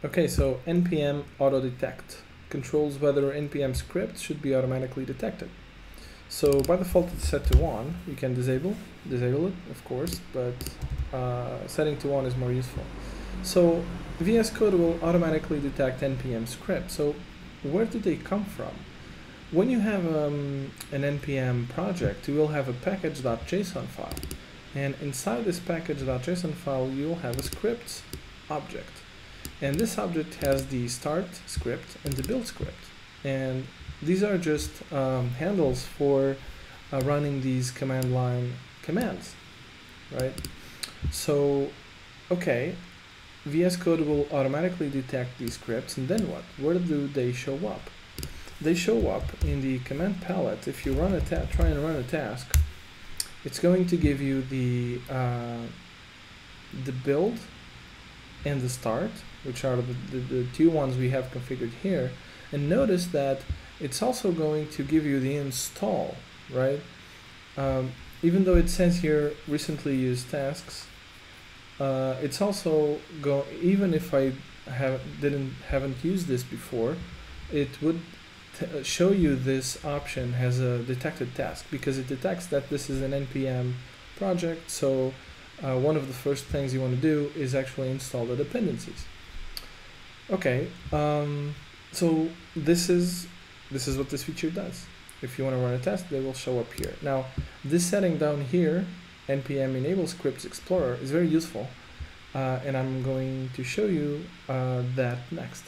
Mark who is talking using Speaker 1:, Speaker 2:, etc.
Speaker 1: Okay, so npm.autoDetect controls whether npm scripts should be automatically detected. So by default it's set to on. You can disable it, of course, but setting to on is more useful. So VS Code will automatically detect npm scripts. So where do they come from? When you have an npm project, you will have a package.json file. And inside this package.json file, you will have a scripts object. And this object has the start script and the build script. And these are just handles for running these command line commands, right? So, okay, VS Code will automatically detect these scripts, and then what? Where do they show up? They show up in the command palette. If you run try and run a task, it's going to give you the build and the start, which are the two ones we have configured here. And notice that it's also going to give you the install, right? Even though it says here recently used tasks, it's also even if I haven't used this before, it would show you this option as a detected task, because it detects that this is an npm project. So one of the first things you want to do is actually install the dependencies. Okay, so this is what this feature does. If you want to run a test, they will show up here. Now, this setting down here, npm enable scripts explorer, is very useful, and I'm going to show you that next.